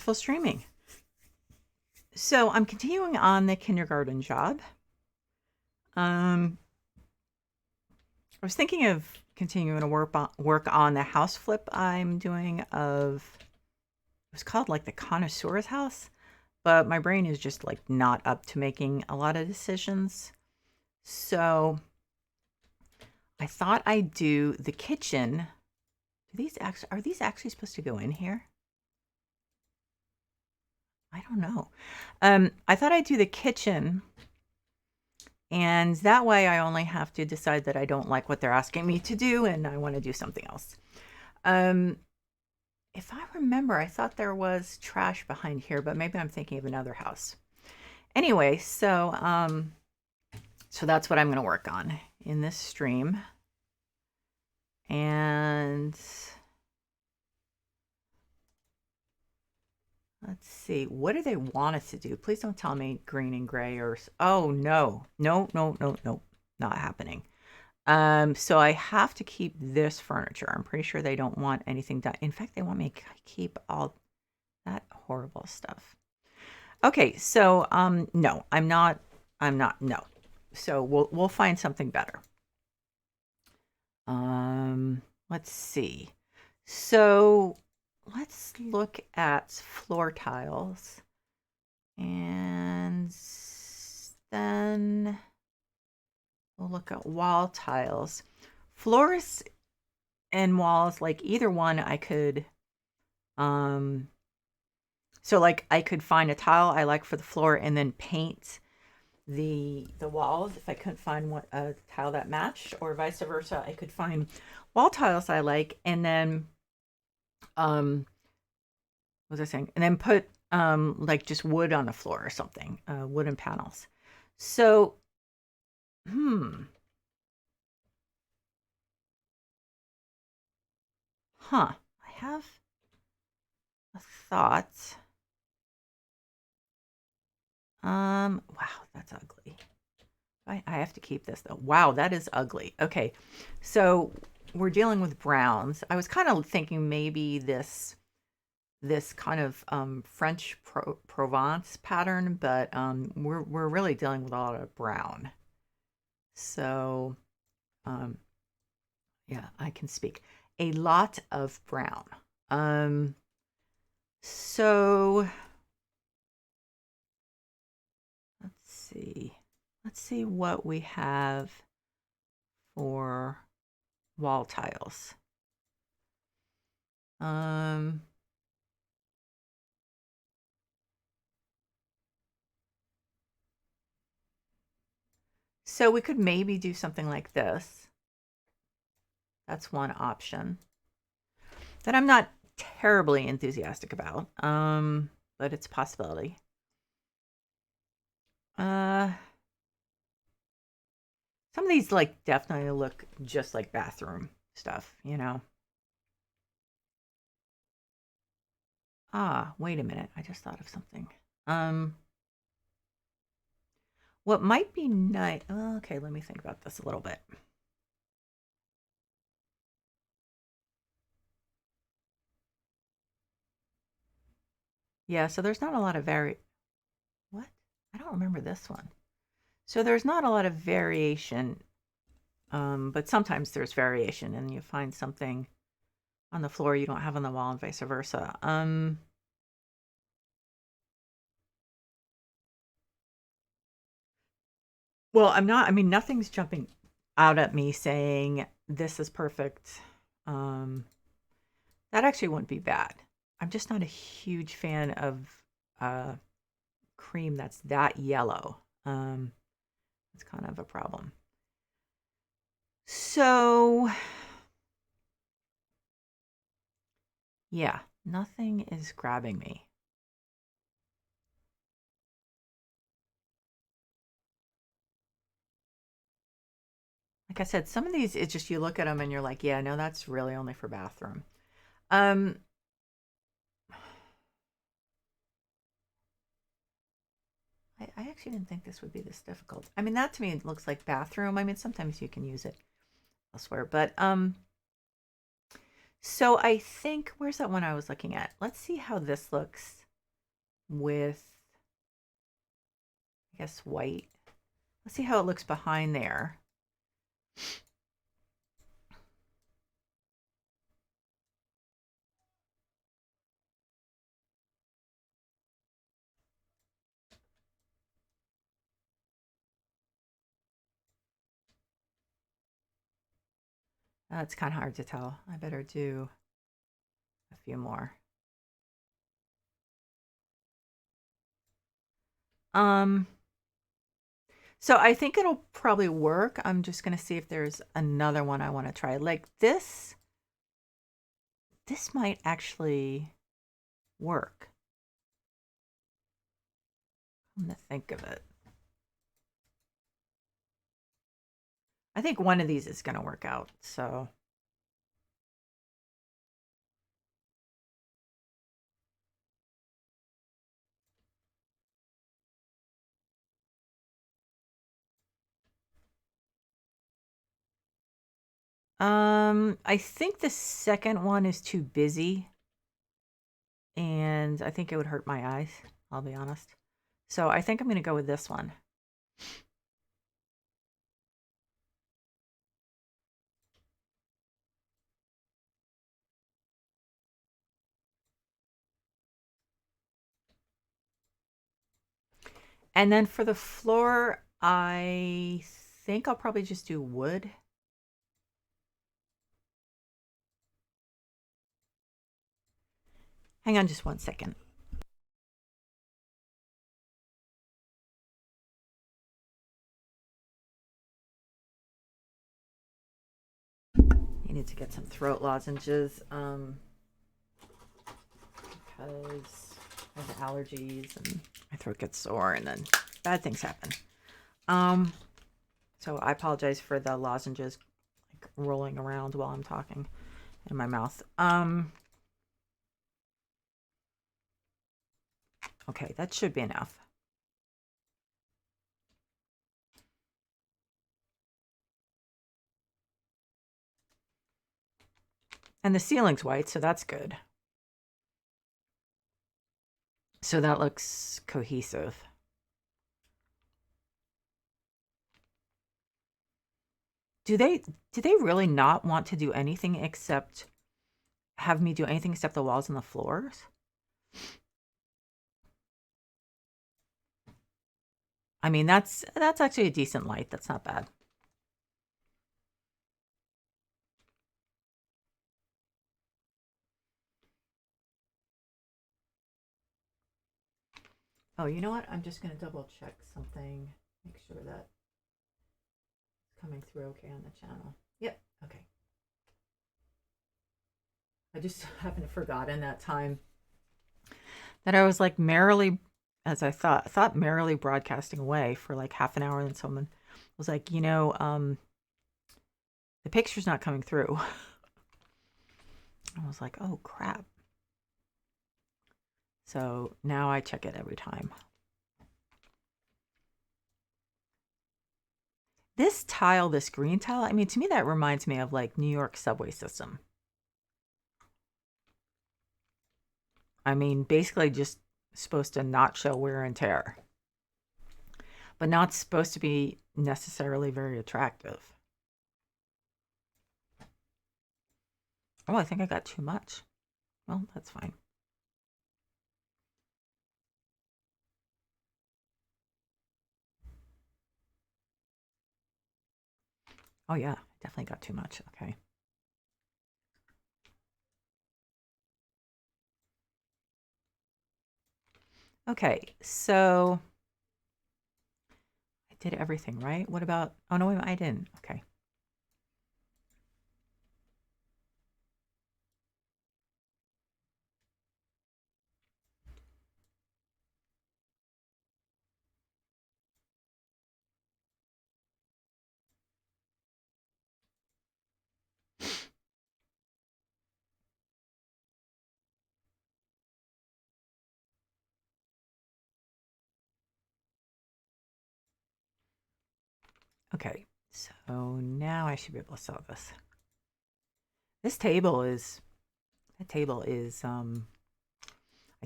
Full streaming. So I'm continuing on the kindergarten job. I was thinking of continuing to work on the house flip I'm doing of it was called like the connoisseur's house, but my brain is just like not up to making a lot of decisions. So I thought I'd do the kitchen. Are these actually supposed to go in here? I don't know. I thought I'd do the kitchen. And that way I only have to decide that I don't like what they're asking me to do and I want to do something else. Um, if I remember, I thought there was trash behind here, but maybe I'm thinking of another house. Anyway, so that's what I'm going to work on in this stream. And let's see, what do they want us to do? Please don't tell me green and gray or, oh no, no, no, no, no, not happening. So I have to keep this furniture. I'm pretty sure they don't want anything done. In fact, they want me to keep all that horrible stuff. Okay, so no, I'm not, no. So we'll find something better. Let's see. So let's look at floor tiles. And then we'll look at wall tiles. Floors and walls, like either one I could so like I could find a tile I like for the floor and then paint the walls if I couldn't find a tile that matched, or vice versa. I could find wall tiles I like and then what was I saying? And then put like just wood on the floor or something, wooden panels. So I have a thought. Wow, that's ugly. I have to keep this though. Wow, that is ugly. Okay, so we're dealing with browns. I was kind of thinking maybe this kind of French Provence pattern, but we're really dealing with a lot of brown. So yeah, I can speak a lot of brown. Um, so let's see. Let's see what we have for wall tiles. Um, so we could maybe do something like this. That's one option that I'm not terribly enthusiastic about, but it's a possibility. Uh, some of these like definitely look just like bathroom stuff, you know. Ah, wait a minute. I just thought of something. Um, what might be nice. Okay, let me think about this a little bit. Yeah, so there's not a lot of what? I don't remember this one. So there's not a lot of variation, but sometimes there's variation and you find something on the floor you don't have on the wall and vice versa. Well, I mean, nothing's jumping out at me saying this is perfect. Um, that actually wouldn't be bad. I'm just not a huge fan of uh, cream that's that yellow. It's kind of a problem. So, yeah, nothing is grabbing me. Like I said, some of these, it's just you look at them and you're like, yeah, no, that's really only for bathroom. Um, I actually didn't think this would be this difficult. I mean, that to me looks like bathroom. I mean, sometimes you can use it elsewhere, but so I think where's that one I was looking at? Let's see how this looks with, I guess, white. Let's see how it looks behind there. It's kind of hard to tell. I better do a few more. So I think it'll probably work. I'm just going to see if there's another one I want to try. Like this might actually work. I'm going to think of it. I think one of these is going to work out. So I think the second one is too busy, and I think it would hurt my eyes, I'll be honest. So I think I'm going to go with this one. And then for the floor, I think I'll probably just do wood. Hang on just one second. You need to get some throat lozenges because I have allergies and my throat gets sore and then bad things happen. So I apologize for the lozenges like rolling around while I'm talking in my mouth. Okay, that should be enough. And the ceiling's white, so that's good. So that looks cohesive. Do they really not want to do anything except have me do anything except the walls and the floors? I mean, that's actually a decent light. That's not bad. Oh, you know what? I'm just going to double check something. Make sure that it's coming through okay on the channel. Yep. Okay. I just haven't forgotten that time that I was like merrily, as I thought merrily broadcasting away for like half an hour, and someone was like, you know, the picture's not coming through. I was like, oh crap. So now I check it every time. This tile, this green tile, I mean, to me that reminds me of like New York subway system. I mean, basically just supposed to not show wear and tear, but not supposed to be necessarily very attractive. Oh, I think I got too much. Well, that's fine. Oh yeah, definitely got too much. Okay. Okay, so I did everything, right? What about, oh no, I didn't. Okay. Okay, so now I should be able to sell this. This table is, I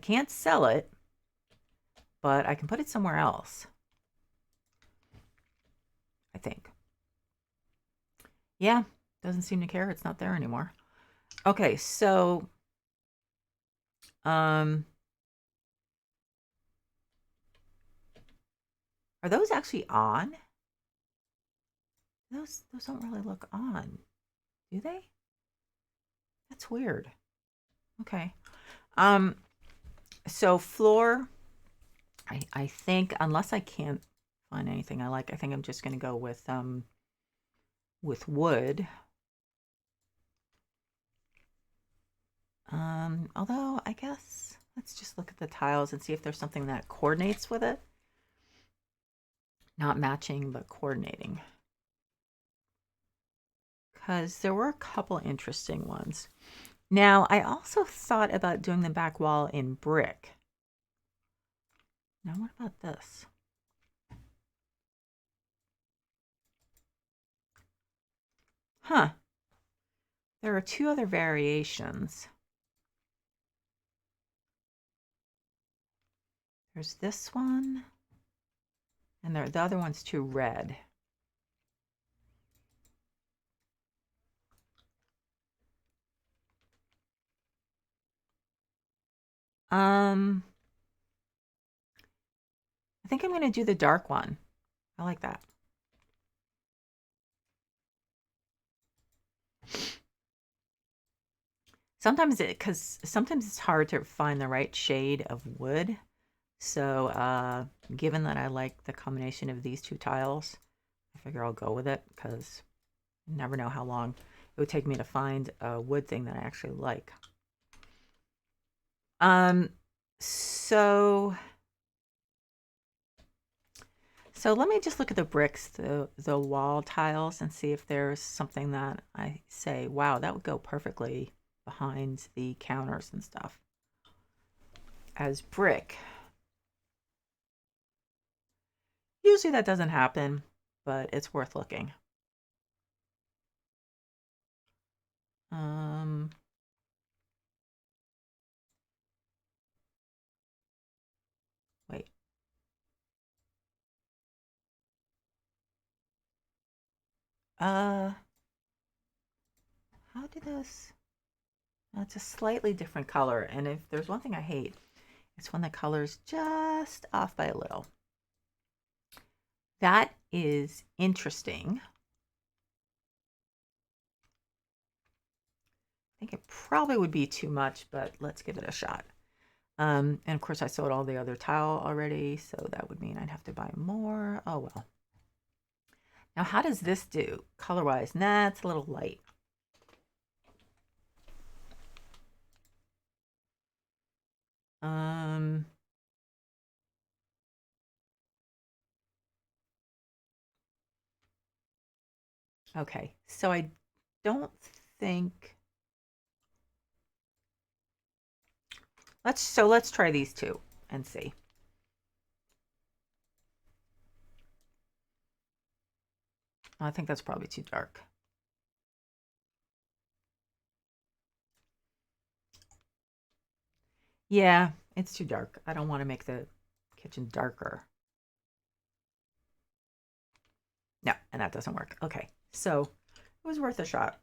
can't sell it but I can put it somewhere else, I think. Yeah, doesn't seem to care. It's not there anymore. Okay, so are those actually on? Those don't really look on, do they? That's weird. Okay. So floor, I think unless I can't find anything I like, I think I'm just gonna go with wood. Although I guess let's just look at the tiles and see if there's something that coordinates with it. Not matching, but coordinating. Because there were a couple interesting ones. Now, I also thought about doing the back wall in brick. Now, what about this? Huh. There are two other variations. There's this one, and the other one's too red. I think I'm going to do the dark one. I like that. Sometimes sometimes it's hard to find the right shade of wood. So given that I like the combination of these two tiles, I figure I'll go with it because you never know how long it would take me to find a wood thing that I actually like. So let me just look at the bricks, the wall tiles, and see if there's something that I say, wow, that would go perfectly behind the counters and stuff as brick. Usually that doesn't happen, but it's worth looking. Wait. How did this? It's a slightly different color, and if there's one thing I hate, it's when the color's just off by a little. That is interesting. I think it probably would be too much, but let's give it a shot. And of course I sold all the other tile already, so that would mean I'd have to buy more. Oh well. Now how does this do color-wise? Nah, it's a little light. Okay, so I don't think let's try these two and see. I think that's probably too dark. Yeah, it's too dark. I don't want to make the kitchen darker. No, and that doesn't work. Okay, so it was worth a shot.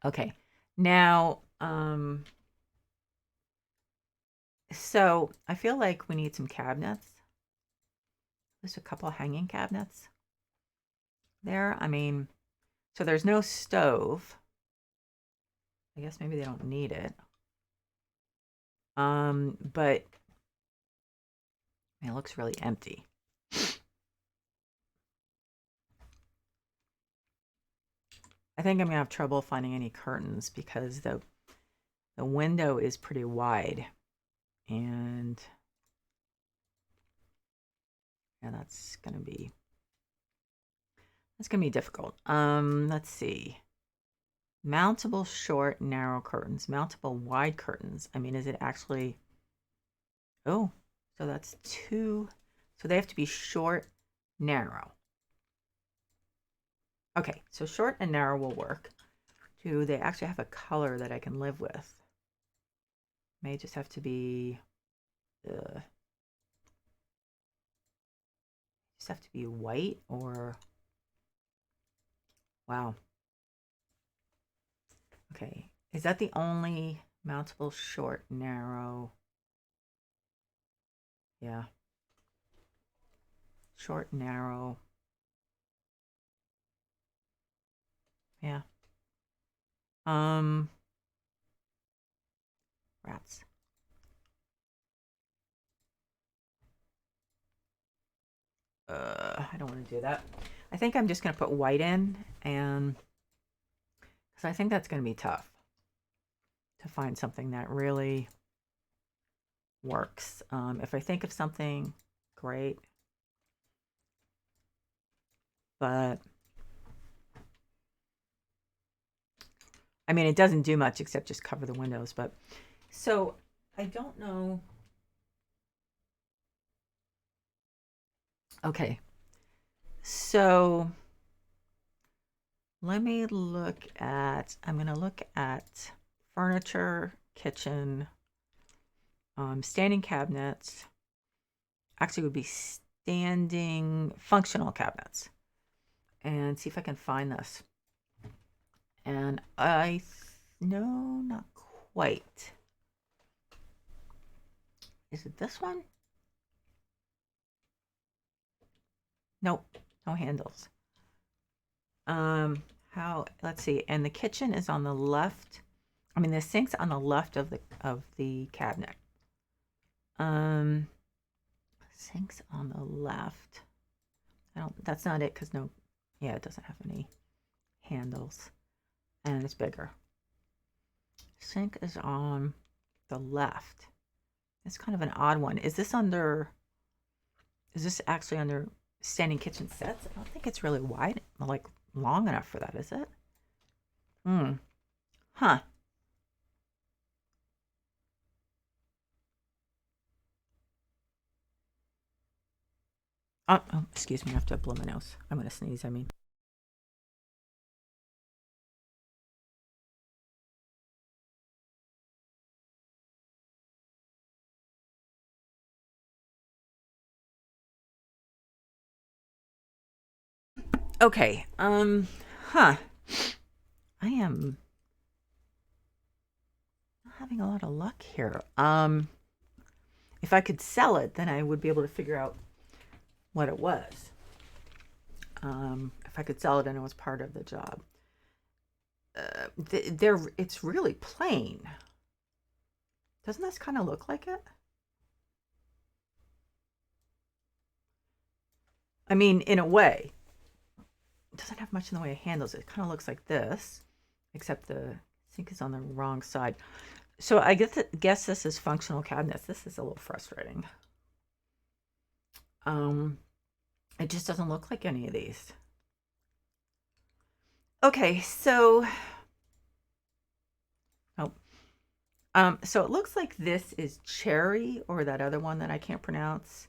Okay, now, so I feel like we need some cabinets. There's a couple hanging cabinets there. I mean, so there's no stove. I guess maybe they don't need it. But it looks really empty. I think I'm gonna have trouble finding any curtains because the window is pretty wide, and yeah, that's gonna be difficult. Let's see. Mountable short, narrow curtains. Mountable wide curtains. I mean, is it actually... Oh, so that's two. So they have to be short, narrow. Okay, so short and narrow will work. Do they actually have a color that I can live with? May just have to be... just have to be white or... Wow. Okay, is that the only mountable short, narrow? Yeah. Short, narrow. Yeah. Rats. I don't want to do that. I think I'm just going to put white in, and because I think that's going to be tough to find something that really works. If I think of something, great. But I mean, it doesn't do much except just cover the windows. But so I don't know. Okay. So let me look at, I'm going to look at furniture, kitchen, standing cabinets. Actually would be standing functional cabinets, and see if I can find this. And no, not quite. Is it this one? Nope, no handles. Let's see. And the kitchen is on the left. I mean, the sink's on the left of the cabinet. Sink's on the left. That's not it, because no, yeah, it doesn't have any handles, and it's bigger. Sink is on the left. It's kind of an odd one. Is this actually under standing kitchen sets? I don't think it's really wide, like long enough for that, is it? Huh. Oh, excuse me, I have to blow my nose. I'm going to sneeze, I mean. Okay, I am not having a lot of luck here. If I could sell it, then I would be able to figure out what it was. If I could sell it and it was part of the job. It's really plain. Doesn't this kind of look like it? I mean, in a way. It doesn't have much in the way of handles. It kind of looks like this, except the sink is on the wrong side. So I guess this is functional cabinets. This is a little frustrating. It just doesn't look like any of these. Okay, so so it looks like this is cherry, or that other one that I can't pronounce.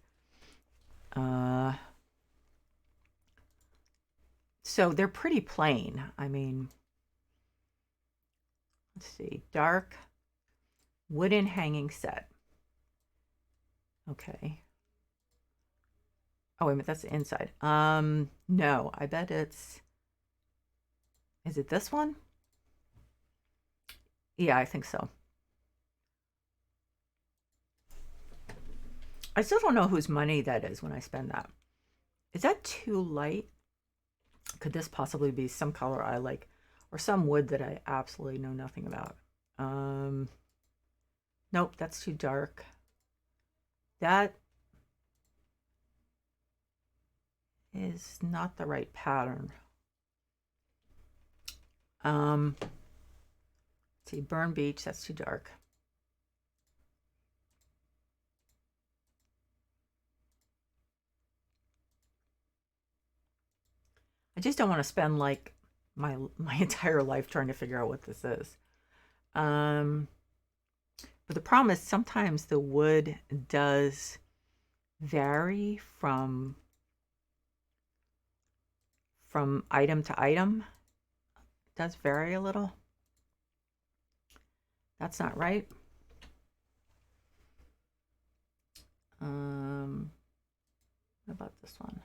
So they're pretty plain. I mean, let's see, dark wooden hanging set. Okay. Oh, wait a minute, that's the inside. No, I bet is it this one? Yeah, I think so. I still don't know whose money that is when I spend that. Is that too light? Could this possibly be some color I like, or some wood that I absolutely know nothing about? Nope, that's too dark. That is not the right pattern. Let's see, Burn Beach, that's too dark. I just don't want to spend like my entire life trying to figure out what this is. But the problem is sometimes the wood does vary from item to item. It does vary a little. That's not right. What about this one?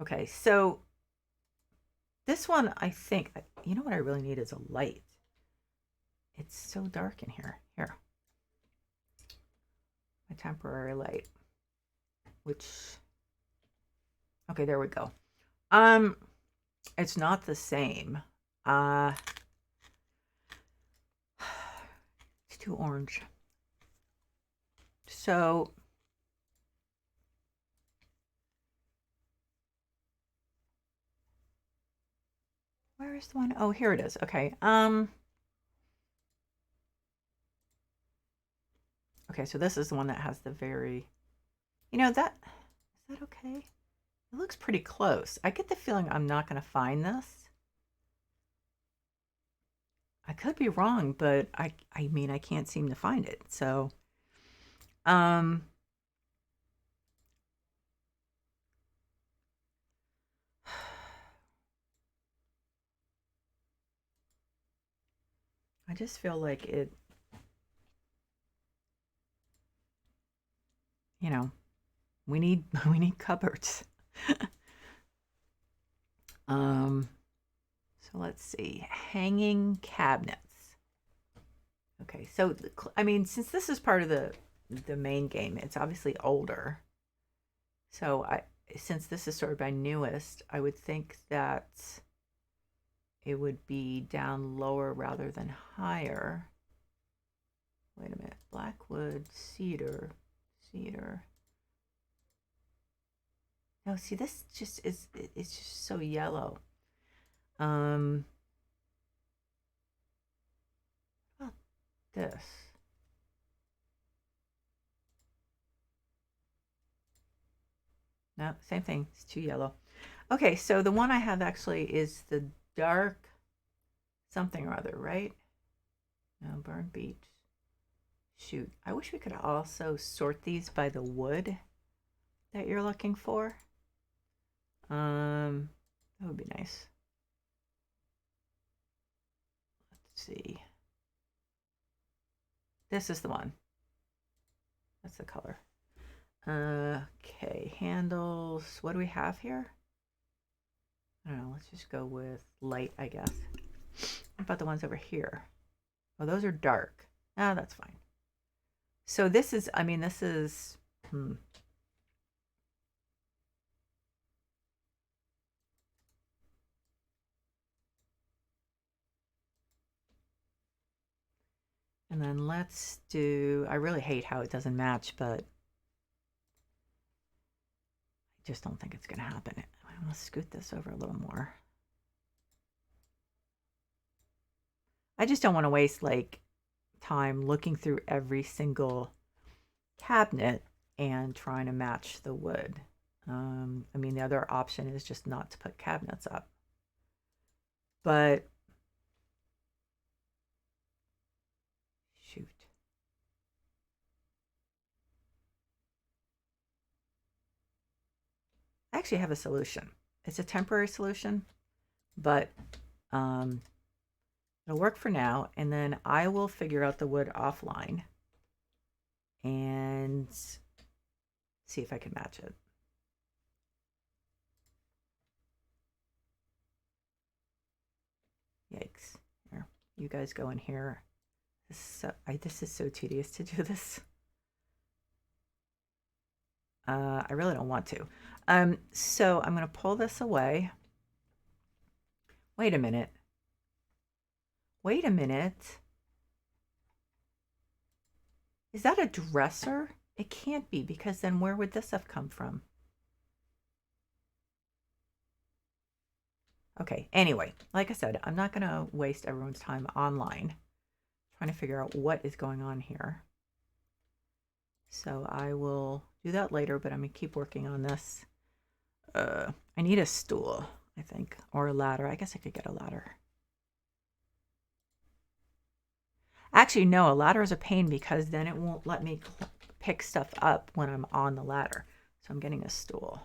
Okay, so this one, I think, you know what I really need is a light. It's so dark in here. Here. A temporary light. Which, okay, there we go. It's not the same. It's too orange. So where is the one? Oh, here it is. Okay. Okay, so this is the one that has the very, is that okay? It looks pretty close. I get the feeling I'm not going to find this. I could be wrong, but I mean, I can't seem to find it. So, I just feel like it, we need cupboards. So let's see, hanging cabinets. Okay, so I mean, since this is part of the main game, it's obviously older. So since this is sorted by newest, I would think that it would be down lower rather than higher. Wait a minute, blackwood, cedar. No, see, this just is, it's just so yellow. What about this? No, same thing. It's too yellow. Okay, so the one I have actually is the dark something or other, right? No, Burn Beach. Shoot, I wish we could also sort these by the wood that you're looking for. That would be nice. Let's see. This is the one. That's the color. Okay, handles. What do we have here? I don't know. Let's just go with light, I guess. What about the ones over here? Oh, those are dark. Ah, that's fine. So this is, I mean, this is, And then let's do, I really hate how it doesn't match, but I just don't think it's going to happen. I'm going to scoot this over a little more. I just don't want to waste like time looking through every single cabinet and trying to match the wood. I mean, the other option is just not to put cabinets up. But shoot. I actually have a solution. It's a temporary solution, but it'll work for now, and then I will figure out the wood offline and see if I can match it. Yikes. Here, you guys go in here. This is so tedious to do this. I really don't want to. So I'm going to pull this away. Wait a minute. Is that a dresser? It can't be, because then where would this have come from? Okay, anyway, like I said, I'm not going to waste everyone's time online trying to figure out what is going on here. So I will do that later, but I'm going to keep working on this. I need a stool. I think, or a ladder. I guess I could get a ladder. Actually, no, a ladder is a pain because then it won't let me pick stuff up when I'm on the ladder. So I'm getting a stool.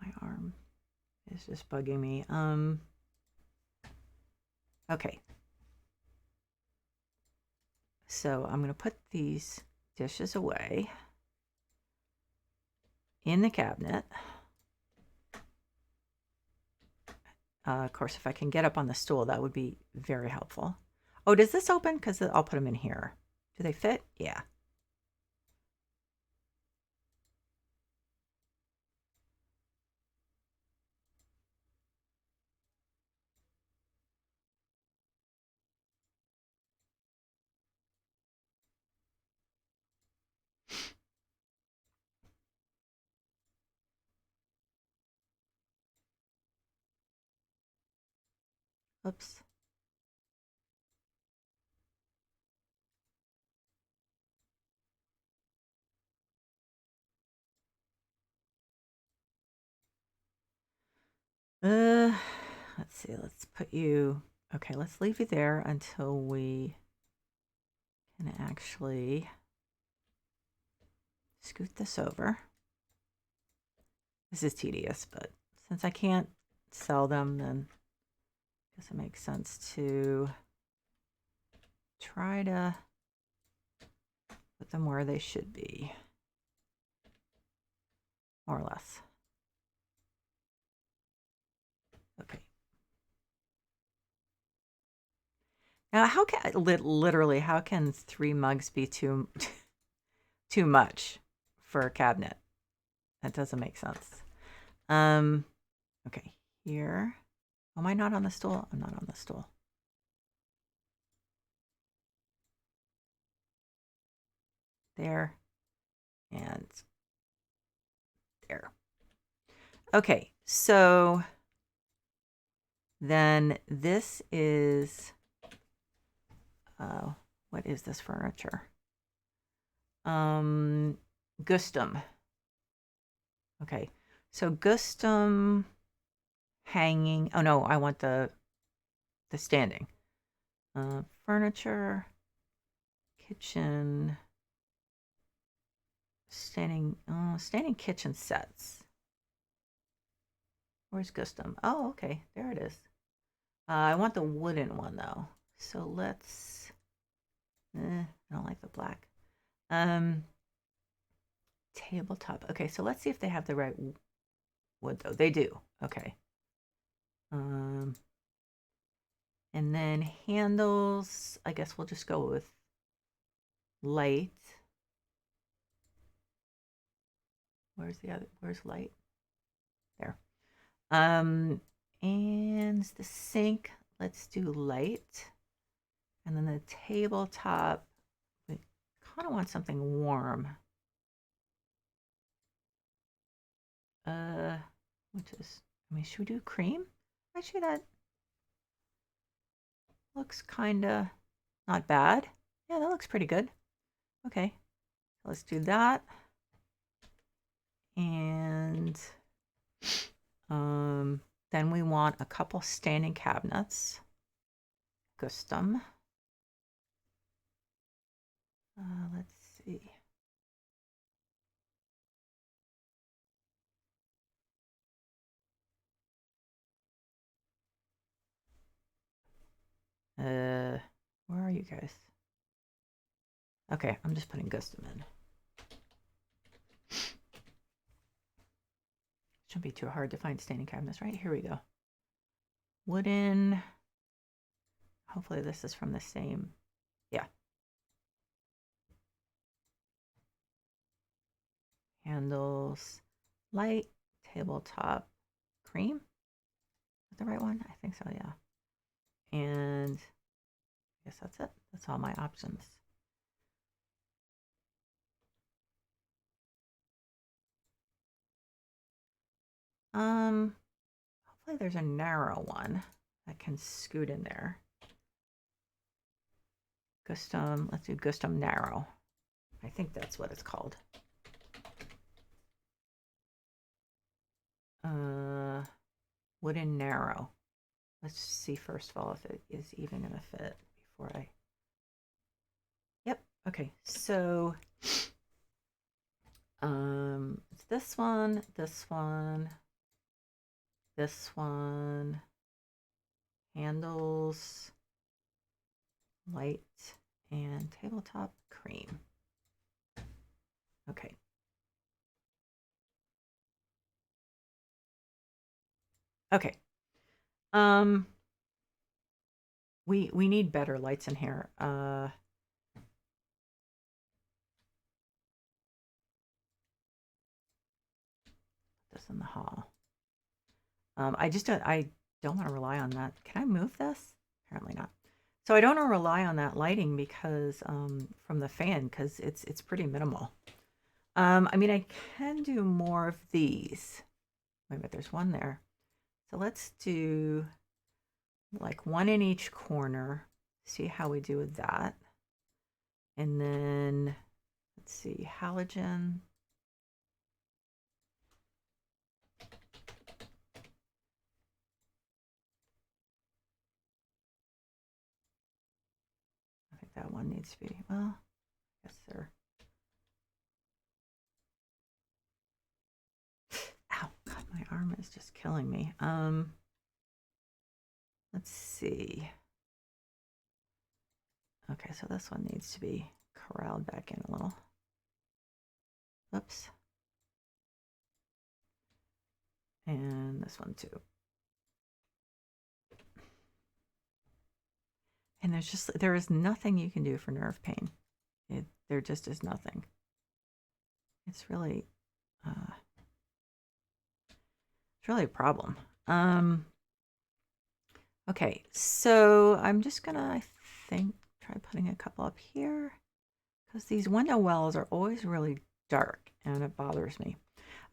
My arm is just bugging me. Okay. So I'm going to put these dishes away in the cabinet. Of course, if I can get up on the stool, that would be very helpful. Oh, does this open? Because I'll put them in here. Do they fit? Yeah. Oops. Let's see. Let's put you. Okay, let's leave you there until we can actually scoot this over. This is tedious, but since I can't sell them, then I guess it makes sense to try to put them where they should be, more or less. Okay. Now, how can literally how can 3 mugs be too much for a cabinet? That doesn't make sense. Okay, here. Am I not on the stool? I'm not on the stool. There and there. Okay, so then this is what is this furniture? Gustum. Okay, so Gustum hanging. Oh no, I want the standing. Furniture, kitchen, standing kitchen sets. Where's Gustum? Oh, okay, there it is. I want the wooden one though. So let's. I don't like the black. Tabletop. Okay, so let's see if they have the right wood though. They do. Okay. And then handles. I guess we'll just go with light. Where's the other? Where's light? There. And the sink. Let's do light. And then the tabletop. We kind of want something warm. Which is, I mean, should we do cream? Actually, that looks kind of not bad. Yeah, that looks pretty good. Okay, let's do that. And then we want a couple standing cabinets. Custom. Let's see. Where are you guys? Okay, I'm just putting Gustum in. Shouldn't be too hard to find standing cabinets, right? Here we go. Wooden. Hopefully this is from the same. Yeah. Handles. Light. Tabletop. Cream. Is that the right one? I think so, yeah. And I guess that's it. That's all my options. Hopefully there's a narrow one that can scoot in there. Gustum, let's do Gustum narrow. I think that's what it's called. wooden narrow. Let's see first of all if it is even going to fit before I. Yep. Okay. So it's this one, this one, this one, handles, light, and tabletop cream. Okay. Okay. We need better lights in here. This in the hall. I don't want to rely on that. Can I move this? Apparently not. So I don't want to rely on that lighting because from the fan because it's pretty minimal. I mean I can do more of these. Wait a minute, there's one there. So let's do like one in each corner. See how we do with that. And then let's see, halogen. I think that one needs to be, well, I guess they're. Ow, God, my arm is just killing me. Let's see. Okay, so this one needs to be corralled back in a little. Oops. And this one too. And there is nothing you can do for nerve pain. There just is nothing. It's really a problem. Okay, so I'm just gonna, I think, try putting a couple up here because these window wells are always really dark and it bothers me.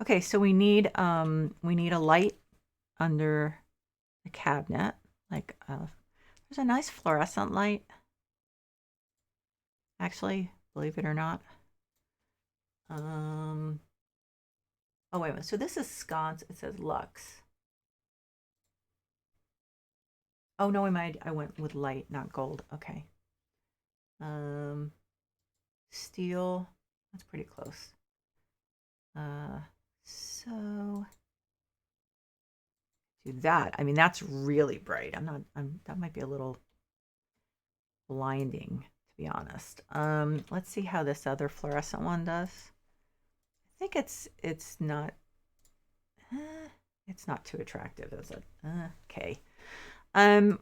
Okay, so we need a light under the cabinet, like there's a nice fluorescent light. Actually, believe it or not. Oh wait a minute. So this is sconce. It says Lux. Oh no, I went with light, not gold. Okay. Steel. That's pretty close. So do that. I mean, that's really bright. That might be a little blinding, to be honest. Let's see how this other fluorescent one does. I think it's not too attractive, is it? Okay. Oh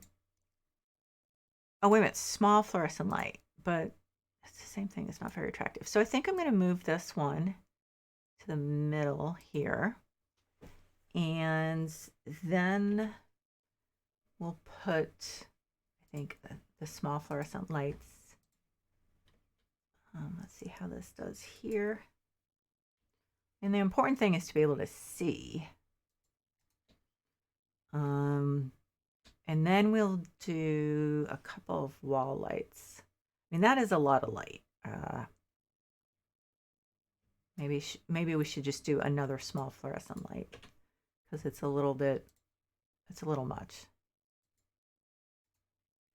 wait a minute, small fluorescent light, but it's the same thing. It's not very attractive. So I think I'm going to move this one to the middle here. And then we'll put, I think, the small fluorescent lights. Let's see how this does here. And the important thing is to be able to see. And then we'll do a couple of wall lights. I mean, that is a lot of light. Maybe we should just do another small fluorescent light because it's a little much.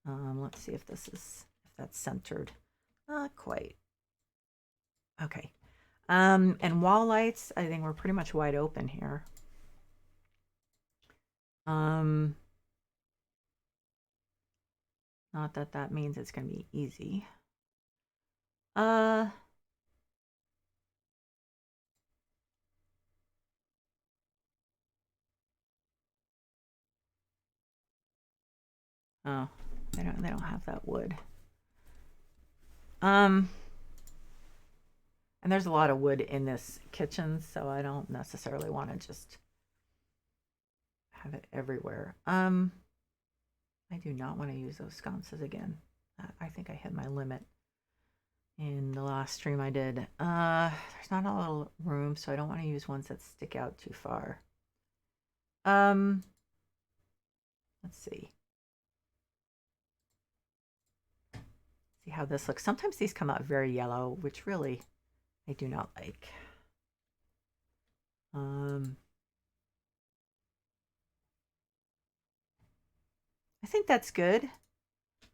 Let's see if that's centered. Not quite. Okay. And wall lights, I think we're pretty much wide open here. Not that means it's going to be easy. Oh, they don't have that wood. And there's a lot of wood in this kitchen, so I don't necessarily want to just have it everywhere. I do not want to use those sconces again. I think I hit my limit in the last stream I did. There's not a lot of room, so I don't want to use ones that stick out too far. Let's see. See how this looks. Sometimes these come out very yellow, which really I do not like. think that's good.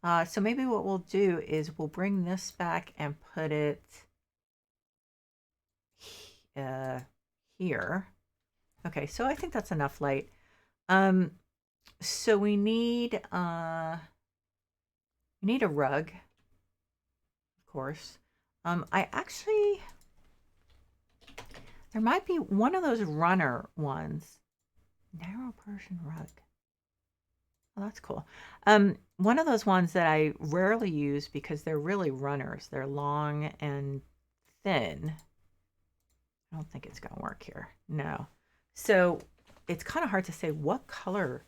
So maybe what we'll do is we'll bring this back and put it here. Okay, so I think that's enough light. So we need a rug, of course. I actually, there might be one of those runner ones. Narrow Persian rug. Oh, that's cool. One of those ones that I rarely use because they're really runners. They're long and thin. I don't think it's going to work here. No. So it's kind of hard to say what color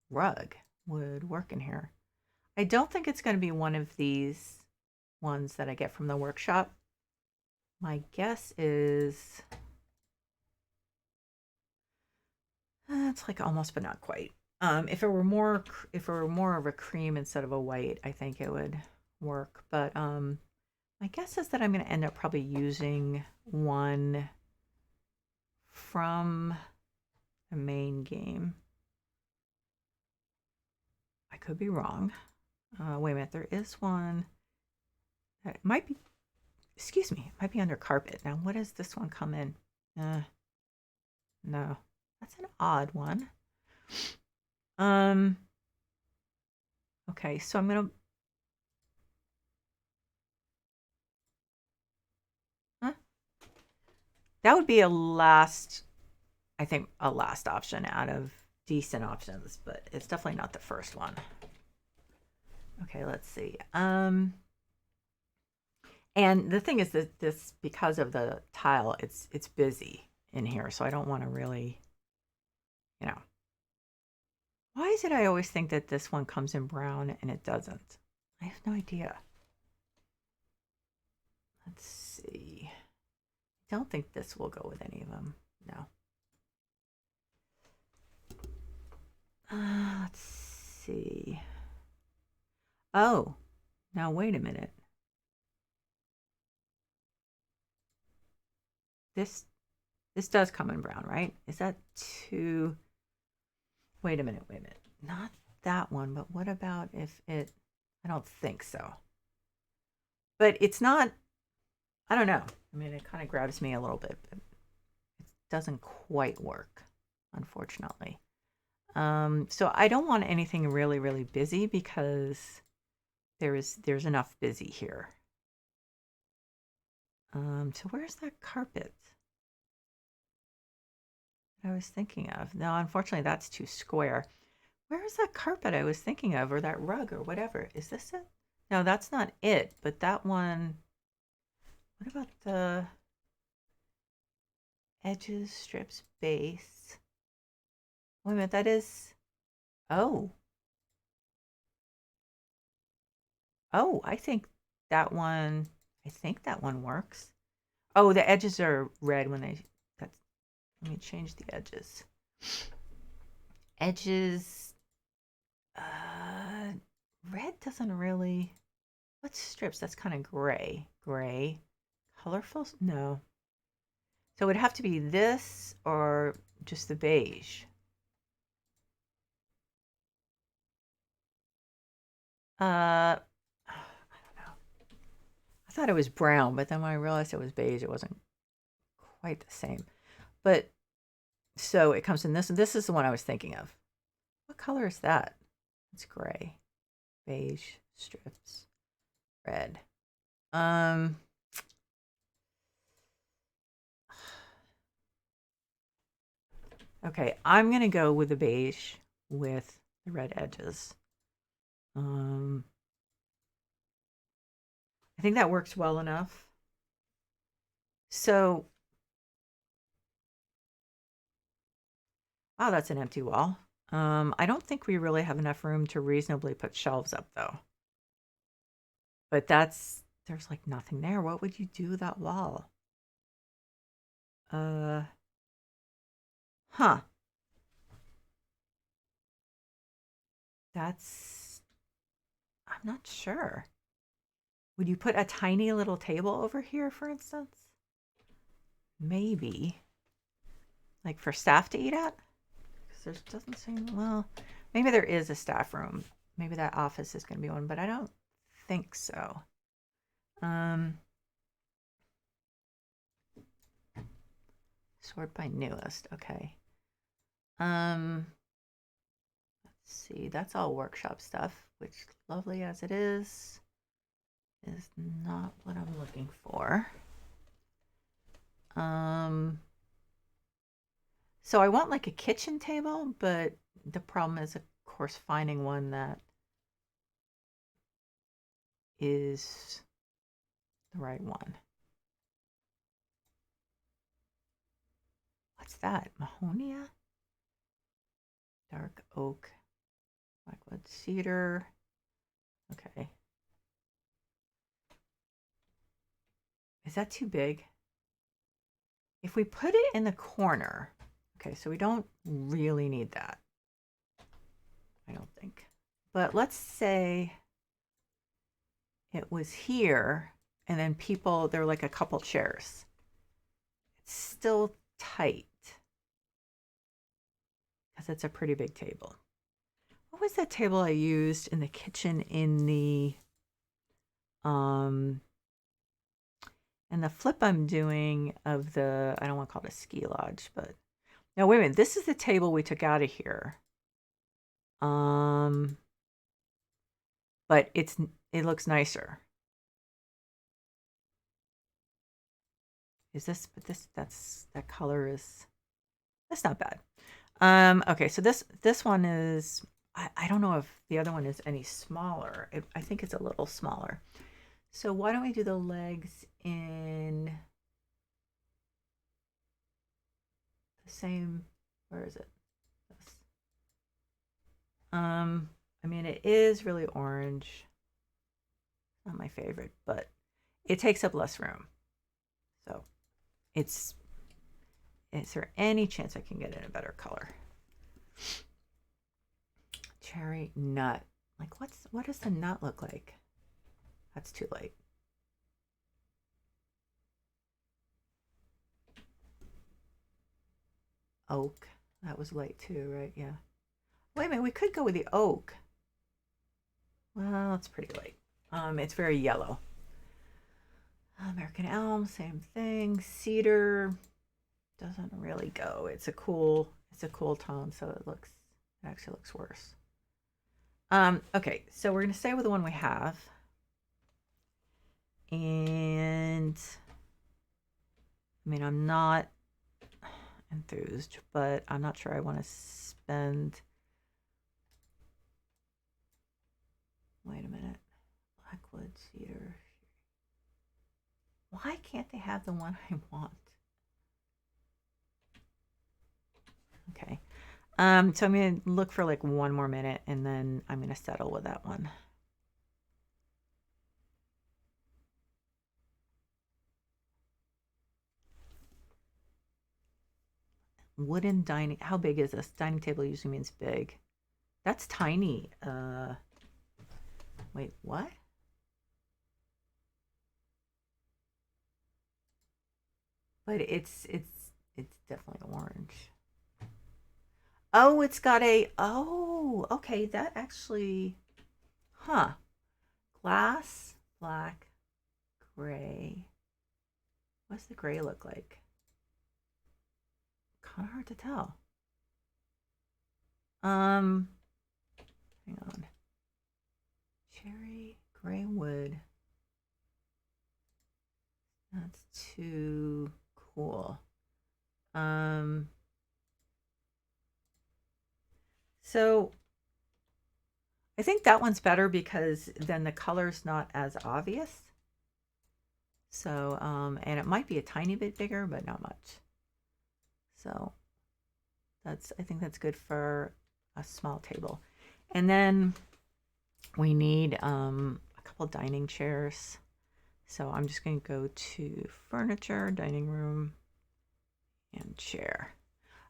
rug would work in here. I don't think it's going to be one of these ones that I get from the workshop. My guess is it's like almost but not quite. If it were more of a cream instead of a white, I think it would work. But my guess is that I'm going to end up probably using one from the main game. I could be wrong. Wait a minute, there is one that might be, excuse me, it might be under carpet. Now, what does this one come in? No, that's an odd one. Okay, so I'm gonna, that would be I think a last option out of decent options, but it's definitely not the first one. Okay, let's see. And the thing is that this, because of the tile, it's busy in here, so I don't want to really, you know. Why is it I always think that this one comes in brown and it doesn't? I have no idea. Let's see. I don't think this will go with any of them. No. Let's see. Oh, now wait a minute. This does come in brown, right? Is that too... Wait a minute. Not that one, but what about if it... I don't think so. But it's not... I don't know. I mean, it kind of grabs me a little bit, but it doesn't quite work, unfortunately. So I don't want anything really, really busy because there's enough busy here. So where's that carpet I was thinking of? No, unfortunately, that's too square. Where is that carpet I was thinking of, or that rug, or whatever? Is this it? No, that's not it, but that one... What about the edges, strips, base? Wait a minute, that is... Oh. Oh, I think that one works. Oh, the edges are red when they... Let me change the edges. Edges... red doesn't really... What's strips? That's kind of gray. Gray. Colorful? No. So it would have to be this or just the beige. I don't know. I thought it was brown, but then when I realized it was beige, it wasn't quite the same. But so it comes in this, and this is the one I was thinking of. What color is that? It's gray, beige, strips, red. Okay, I'm gonna go with the beige with the red edges. I think that works well enough. So, wow, that's an empty wall. I don't think we really have enough room to reasonably put shelves up, though. But there's like nothing there. What would you do with that wall? Huh. I'm not sure. Would you put a tiny little table over here, for instance? Maybe. Like for staff to eat at? Because there doesn't seem, well, maybe there is a staff room maybe that office is going to be one, but I don't think so. Sort by newest. Okay. Let's see. That's all workshop stuff, which, lovely as it is not what I'm looking for. So I want like a kitchen table, but the problem is, of course, finding one that is the right one. What's that? Mahonia? Dark oak, blackwood cedar. Okay. Is that too big? If we put it in the corner, okay, so we don't really need that, I don't think. But let's say it was here, and then there were like a couple chairs. It's still tight, because it's a pretty big table. What was that table I used in the kitchen in the flip I'm doing of the, I don't want to call it a ski lodge, but no, wait a minute. This is the table we took out of here. But it looks nicer. Is this, but that color is, that's not bad. Okay, so this one is, I don't know if the other one is any smaller. I think it's a little smaller. So why don't we do the legs in the same, where is it? This. I mean, it is really orange. Not my favorite, but it takes up less room. So is there any chance I can get it in a better color? Cherry nut. Like what does the nut look like? That's too light. Oak. That was light too, right? Yeah. Wait a minute, we could go with the oak. Well, it's pretty light. It's very yellow. American elm, same thing. Cedar doesn't really go. It's a cool tone, so it actually looks worse. Okay, so we're gonna stay with the one we have. And I mean, I'm not enthused, but I'm not sure I want to spend. Wait a minute. Blackwood cedar. Why can't they have the one I want? Okay. So I'm going to look for like one more minute, and then I'm going to settle with that one. Wooden dining. How big is this? Dining table usually means big. That's tiny. Wait, what? But it's definitely orange. Oh, it's got okay, that actually, huh. Glass, black, gray. What's the gray look like? Kind of hard to tell. Hang on. Cherry, gray wood. That's too cool. So I think that one's better because then the color's not as obvious. So, and it might be a tiny bit bigger, but not much. So I think that's good for a small table. And then we need a couple dining chairs. So I'm just going to go to furniture, dining room, and chair.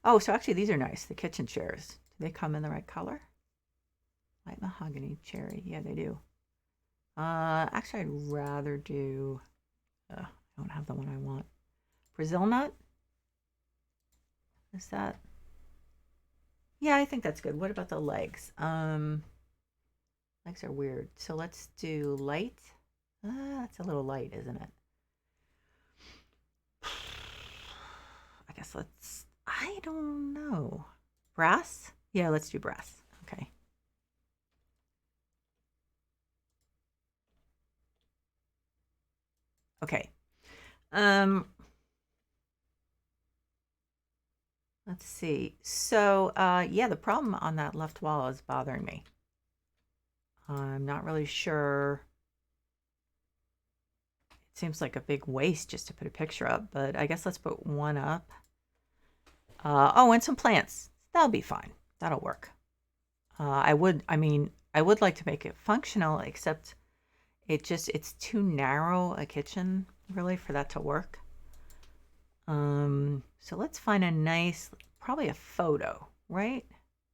Oh, so actually these are nice, the kitchen chairs. Do they come in the right color? Light mahogany, cherry. Yeah, they do. Actually, I'd rather do, I don't have the one I want. Brazil nut? Is that? Yeah, I think that's good. What about the legs? Legs are weird. So let's do light. That's a little light, isn't it? I guess I don't know. Brass? Yeah, let's do brass. Okay. Okay. Um, let's see. So, yeah, the problem on that left wall is bothering me. I'm not really sure. It seems like a big waste just to put a picture up, but I guess let's put one up. Oh, and some plants. That'll be fine. That'll work. I would like to make it functional, except it's too narrow a kitchen, really, for that to work. So let's find a nice, probably a photo, right?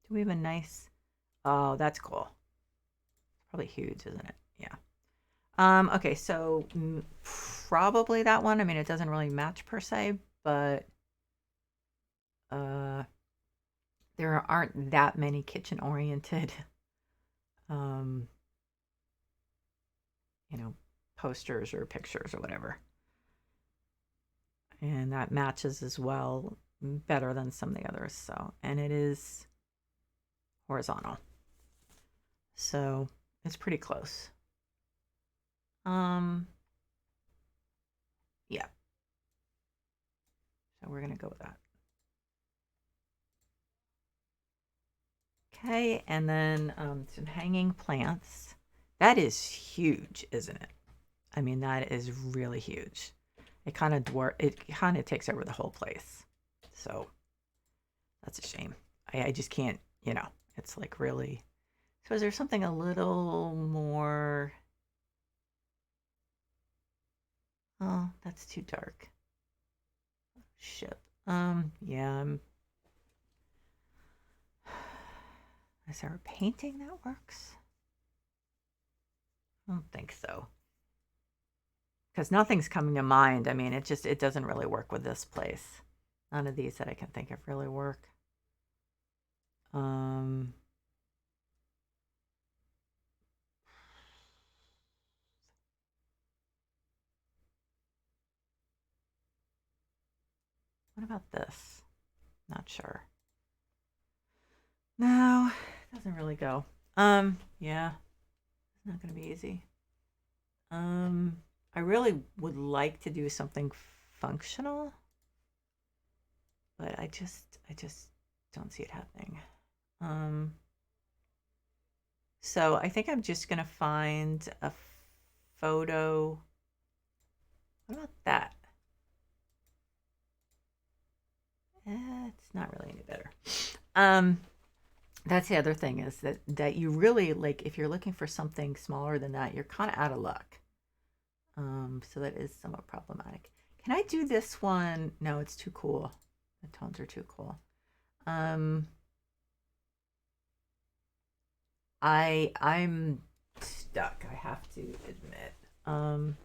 Do we have a nice, oh, that's cool. Probably huge, isn't it? Yeah. Okay, so probably that one. I mean, it doesn't really match per se, but there aren't that many kitchen oriented, um, posters or pictures or whatever. And that matches as well, better than some of the others. So, and it is horizontal. So it's pretty close. Yeah. So we're gonna go with that. Okay, and then some hanging plants. That is huge, isn't it? I mean, that is really huge. It kind of takes over the whole place. So that's a shame. I just can't, it's like really. So is there something a little more? Oh, that's too dark. Ship. Yeah. Is there a painting that works? I don't think so. Because nothing's coming to mind. I mean, it doesn't really work with this place. None of these that I can think of really work. What about this? Not sure. No, it doesn't really go. Yeah, it's not gonna be easy. I really would like to do something functional, but I just don't see it happening. So I think I'm just gonna find a photo. What about that? It's not really any better. That's the other thing is that you really like if you're looking for something smaller than that, you're kind of out of luck. So that is somewhat problematic. Can I do this one? No, it's too cool. The tones are too cool. I'm stuck, I have to admit. Not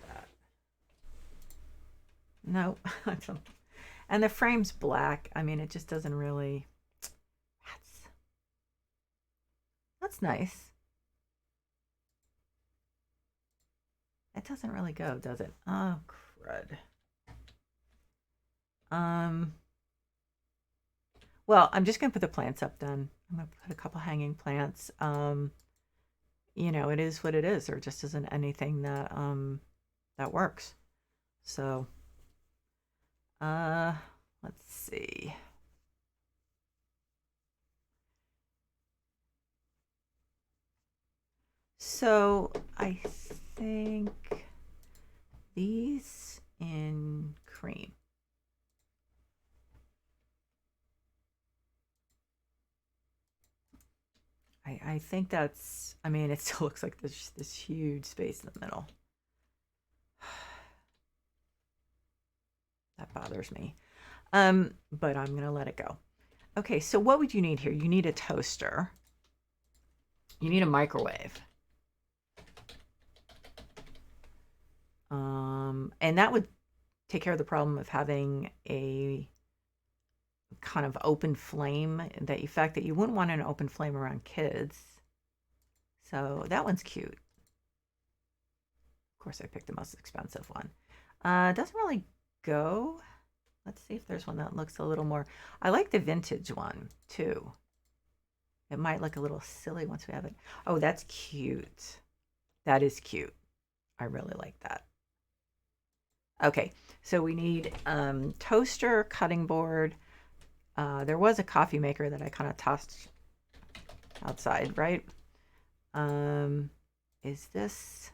that. No, I don't. And the frame's black. I mean, it just doesn't really. That's nice. It doesn't really go, does it? Oh, crud. Well, I'm just gonna put the plants up then. I'm gonna put a couple hanging plants. It is what it is. There just isn't anything that works. So, let's see. So I think these in cream. I think that's, I mean, it still looks like this huge space in the middle. That bothers me. But I'm gonna let it go. Okay, so what would you need here? You need a toaster. You need a microwave. And that would take care of the problem of having a kind of open flame, that effect that you wouldn't want an open flame around kids. So that one's cute. Of course, I picked the most expensive one. It doesn't really go. Let's see if there's one that looks a little more. I like the vintage one too. It might look a little silly once we have it. Oh, that's cute. That is cute. I really like that. Okay, so we need toaster, cutting board. There was a coffee maker that I kind of tossed outside, right? Is this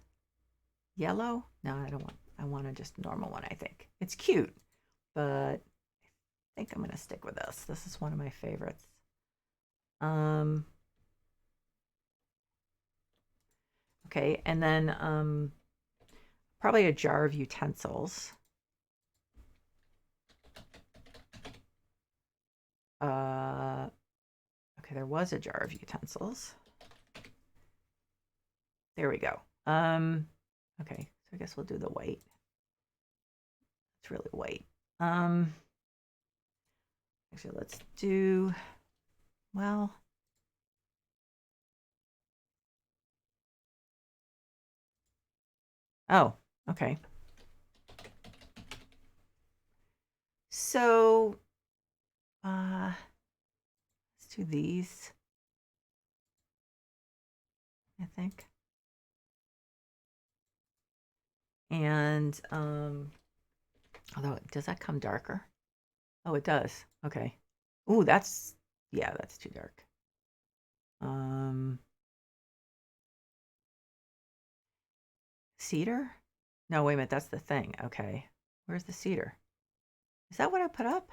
yellow? No, I don't want. I want a just normal one, I think. It's cute, but I think I'm going to stick with this. This is one of my favorites. Okay, and then probably a jar of utensils. Okay, there was a jar of utensils. There we go. Okay, so I guess we'll do the white. It's really white. Actually, let's do, well, oh, okay. So, let's do these, I think. And, although, does that come darker? Oh, it does. Okay. Ooh, that's, yeah, that's too dark. Cedar? No, wait a minute, that's the thing. Okay. Where's the cedar? Is that what I put up?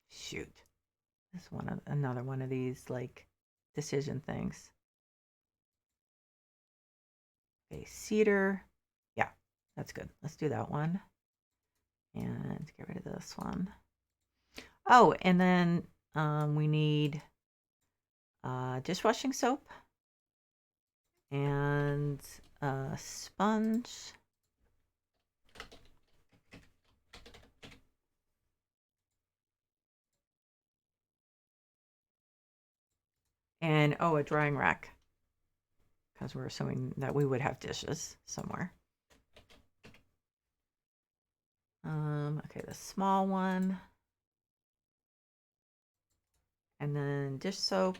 Shoot. This one, another one of these like decision things. Okay, cedar. Yeah, that's good. Let's do that one. And get rid of this one. Oh, and then we need dishwashing soap and a sponge. And oh, a drying rack, because we're assuming that we would have dishes somewhere. Okay, the small one. And then dish soap.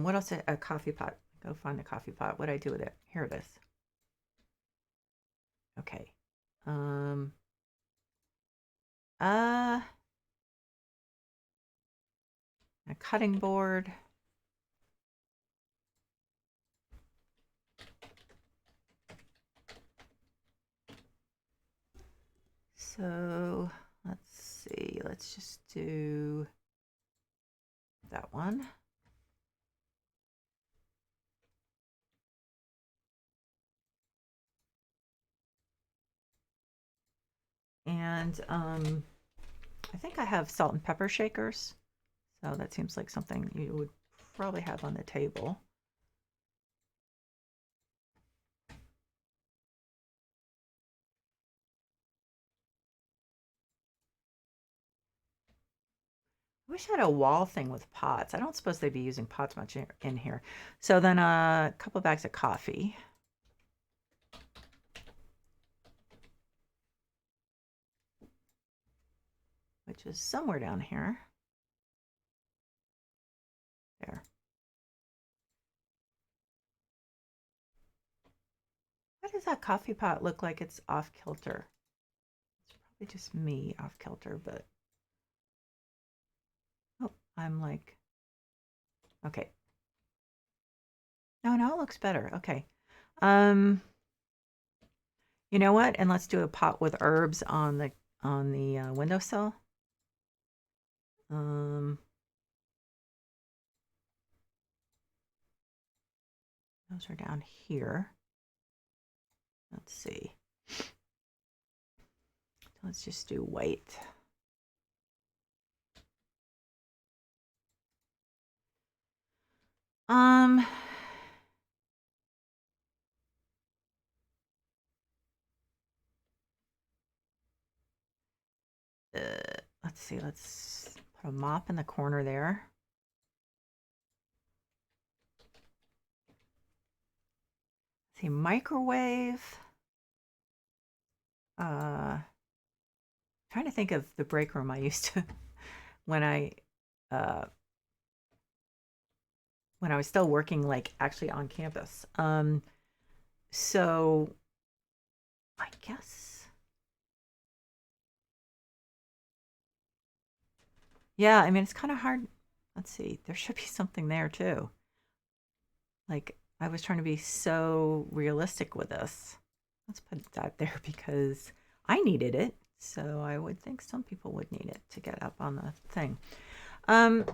What else? A coffee pot. Go find a coffee pot. What do I do with it? Here it is. Okay. A cutting board. So let's see. Let's just do that one. And I think I have salt and pepper shakers. So that seems like something you would probably have on the table. I wish I had a wall thing with pots. I don't suppose they'd be using pots much in here. So then a couple bags of coffee. Which is somewhere down here. There. Why does that coffee pot look like it's off kilter? It's probably just me off kilter, but oh, I'm like, okay. No, now it looks better. Okay. You know what? And let's do a pot with herbs on the windowsill. Those are down here. Let's see. Let's just do white. Um, uh, let's see. Let's put a mop in the corner there. Let's see, microwave. Trying to think of the break room I used to when I uh, when I was still working, like actually on campus. So I guess, yeah. I mean, it's kind of hard. Let's see. There should be something there too. Like I was trying to be so realistic with this. Let's put that there because I needed it. So I would think some people would need it to get up on the thing. Um,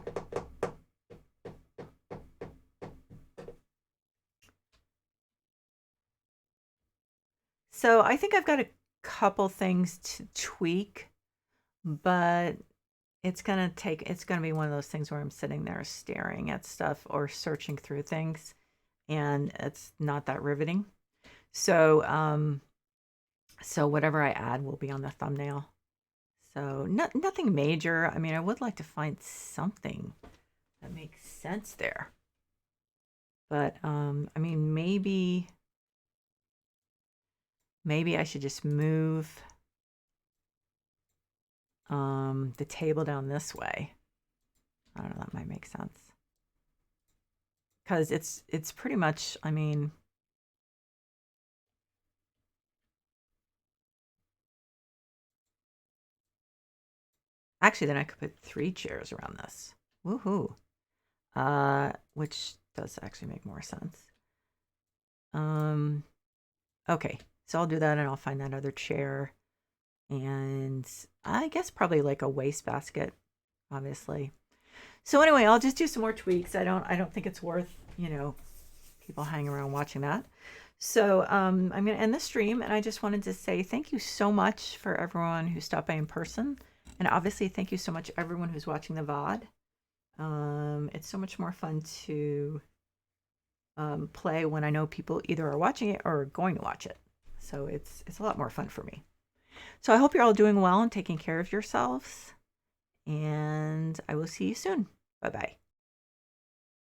so I think I've got a couple things to tweak, but it's gonna be one of those things where I'm sitting there staring at stuff or searching through things, and it's not that riveting. So so whatever I add will be on the thumbnail. So nothing major. I mean, I would like to find something that makes sense there. But I mean, maybe I should just move the table down this way. I don't know, that might make sense. Cuz it's pretty much, I mean, actually then I could put 3 chairs around this. Woohoo. Which does actually make more sense. Um okay. So I'll do that and I'll find that other chair. And I guess probably like a wastebasket, obviously. So anyway, I'll just do some more tweaks. I don't think it's worth, people hanging around watching that. So I'm gonna end the stream, and I just wanted to say thank you so much for everyone who stopped by in person, and obviously thank you so much everyone who's watching the VOD. It's so much more fun to play when I know people either are watching it or are going to watch it. So it's a lot more fun for me. So I hope you're all doing well and taking care of yourselves. And I will see you soon. Bye bye.